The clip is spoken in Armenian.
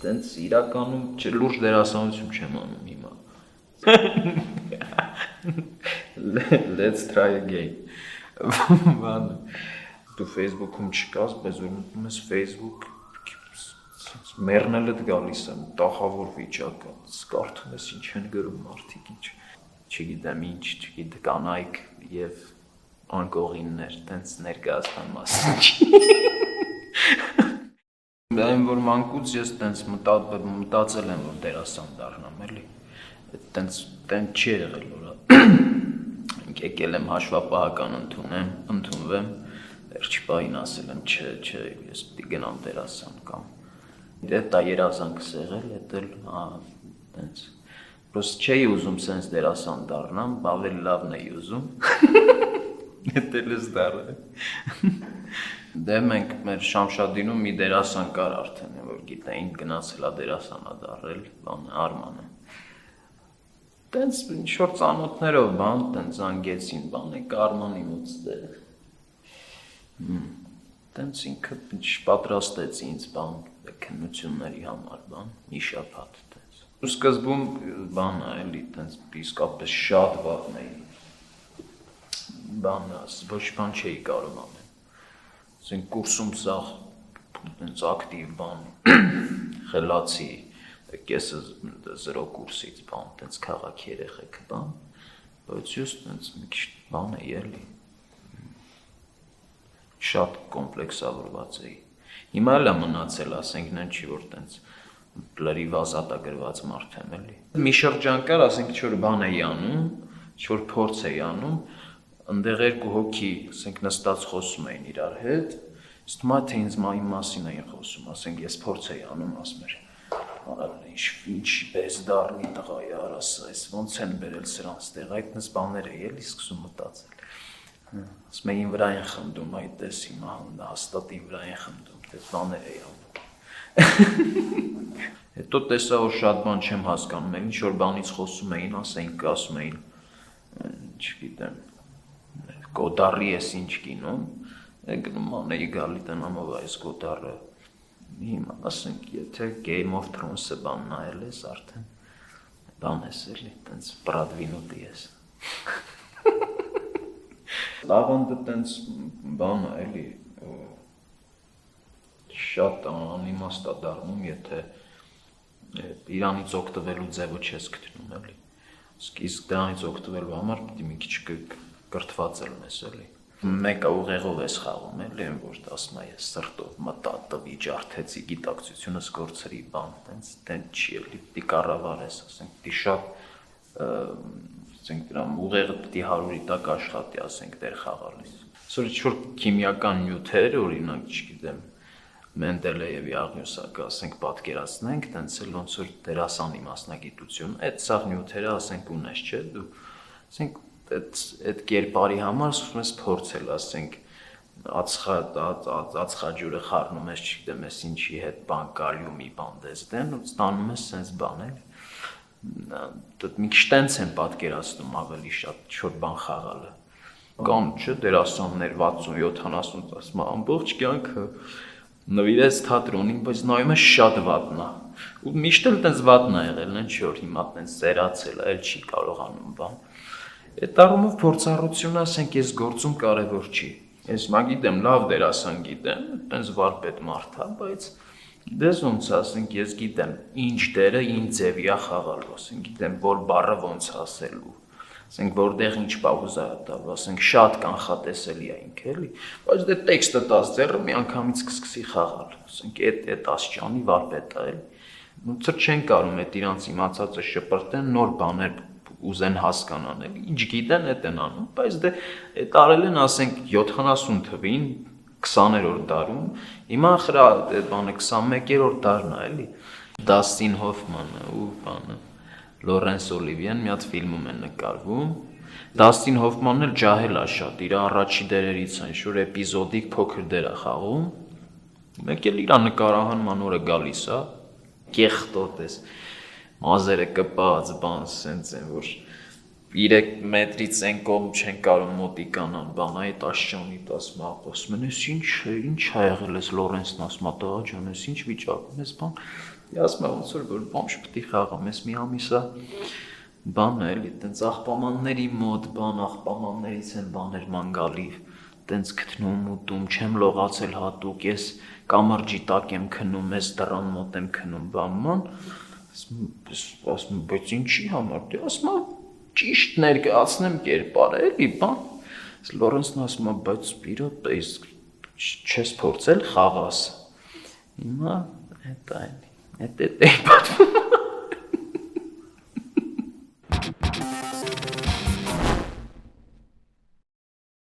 Տենց իրականում լուրջ դերասանություն չեմ անում հիմա։ Let's try again։ Բան դու Facebook-ում չկաս, բայց որ մտնում ես Facebook մեռնելդ գալիս եմ, տախավոր վիճակը, կարդում ես ինչ են գրում մարդիկ, ինչ չգիտեմ ինչ, չգիտեմ կանայք եւ անկողիններ, տենց ներկայացման մասին։ Այն որ մանկուց ես տենց մտածել եմ որ դերասան դառնամ, էլի։ Տենց չի եղել որ եկել եմ հաշվապահական ընդունվեմ, վերջի պահին ասել եմ չէ, ես պիտի գնամ դերասան կամ դա երազանքս եղել, էդ էլ տենց պրոստը չէի ուզում սենց դերասան դառնամ, ավելի լավն էի ուզում։ Էդ էլ ես դառել։ Դե մենք մեր Շամշադինում մի դերասան կար արդեն, որ գիտեին գնացել է դերասանա դառել, Արմանը։ Տենց ինչ-որ ծանոթներով բան, տենց զանգեցին, բան եք Արմանի մոտ ստեղ։ Տենց ինքը պատրաստեց ինձ բան, քննությունների համար բան, մի շաբաթ տենց։ Ու սկզբում բան էլի տենց իսկապես շատ վատն էի։ Բան ոչ բան չէի կարող անել։ Ասենք կուրսում սաղ տենց ակտիվ բան, խելացի, կեսը 0 կուրսից բան, տենց քաղաք երեխեք բան, բայց ես տենց մի քիչ բան էի էլի։ Շատ կոմպլեքսավորված էի։ Հիմա էլ մնացել, ասենք նեն չի որ տենց լրիվ ազատագրված մարդ եմ էլի։ Մի շրջան կար, ասենք ինչ-որ բան էի անում, ինչ-որ փորձ էի անում, ընդեղ երկու հոգի, ասենք նստած խոսում էին իրար հետ, իսկ թվում է թե ինձ իմ մասին էին խոսում, ասենք ես փորձ էի անում, ասում էր ինչ պես դառնի տղա արաս, այս ոնց են բերել սրանց տեղ, այդպես բաներ էի էլի սկսում մտածել։ Ասում էին վրա են խնդում, այդ տես հիմա հաստատ իմ վրա են խնդում, դες բաներ էի անում։ Հետո տեսա որ շատ բան չեմ հասկանում, ինչ որ բանից խոսում էին, ասում էին, չգիտեմ, Գոդարի ես ինչ կինում, գնում անեի գալի տնամով այս Գոդարը, հիմա ասենք, եթե Game of Thrones-ը բան նայել ես արդեն, բան ես էլի, տենց պրադվինուտի ես։ Լավանդը տենց բանը էլի, շատ անիմաստ է դառնում, եթե իրանից օգտվելու ձևը չես գտնում էլի, իսկ դրանից օգտվելու համար պիտի մի քիչ կրթված ես էլի։ Մեկը ուղեղով ես խաղում էլի, որ ասում է ես սրտով մտա տվի ջարդեցի գիտակցությունս գործրի բան, տենց չի էլի, պիտի կառավարես, ասենք, պիտի շատ, ասենք, դրամ ուղեղը պիտի 100-ի տակ աշխատի, ասենք, դեր խաղալիս։ Այսօր ինչ-որ քիմիական նյութեր, օրինակ, չգիտեմ, Մենդելեևի աղյուսակը, ասենք, պատկերացնենք, տենց էլ ոնց որ դերասանի մասնագիտություն, այդ սաղ նյութերը, ասենք, ունես, չէ, դու, ասենք, այդ կերպարի համար սկսում ես փորձել, ասենք, ածխաջուրը խառնում ես, չգիտեմ, ես ինչի հետ բան, կալիումի բան դες դեն, ու ստանում ես սենց բան էլ, մի քիչ տենց են պատկերացնում ավելի շատ, չոր բան խաղալը։ Կան, չէ, դերասաններ 60-70, ասում ամբողջ կյանքը նվիրեց թատրոնին, բայց նայում ես շատ վատնա, ու միշտ էլ տենց վատնա եղել, չի որ հիմա տենց սերացել, էլ չի կարողանում բան։ Այդ առումով փորձառությունը, ասենք, ես գործում կարևոր չի։ Ես մա գիտեմ, լավ դերասան գիտեմ, տենց վարպետ մարդ է, բայց դες ոնց ասենք, ես գիտեմ, ինչ դերը ինչ ձևի է խաղալու, ասենք, գիտեմ, որ բառը ոնց ասելու, ասենք, որտեղ ինչ պաուզա է տալու, ասենք, շատ կանխատեսելի է ինքը, էլի, բայց դե տեքստը տաս ձեռը մի անգամից կսկսի խաղալ, ասենք, այդ աստիճանի վարպետ է, էլի, ոնց չեն կարում այդ իրանց իմացածը շպրտեն, նոր բաներ ուզեն հասկանան, ինչ գիտեն այդ են անում, բայց դե այդ արել են, ասենք, 70 թվին, 20-րդ դարում, հիմա խրա բանը 21-րդ դարն է, էլի, Դաստին Հոֆմանը ու բանը, Լորենս Օլիվիեն մի հատ ֆիլմում են նկարվում, Դաստին Հոֆմանն էլ ջահել է շատ, իր առաջի դերերից են, ինչ-որ էպիզոդիկ փոքր դեր է խաղում, մեկ էլ իր նկարահանման օրը գալիս է, կեղտոտ ես, մազերը կպած, բան սենց են, որ 3 մետրից են կողմ չեն կարող մոտիկանալ, բան այդ աշճանի ասում ասում են, ինչ ա եղել ես Լորենսն ասում, տղա ջան, ես ինչ վիճակում ես, բան, ասում ոնց որ բամջ պետք է խաղամ, ես մի ամիսա բան էլի, տենց աղբամանների մոտ, բան աղբամաններից են բաներ ման գալի, տենց գտնում ուտում, չեմ լողացել հատուկ, ես կամրջի տակ եմ քնում, ես դռան մոտ եմ քնում, բանման, ասում բայց ինչի համար, դե ասում ճիշտ ներկայացնեմ կերպարը, էլի, բան, Լորենսն ասում բայց իրոք չես փորձել խաղաս, հիմա այդ այն, այդ պատվում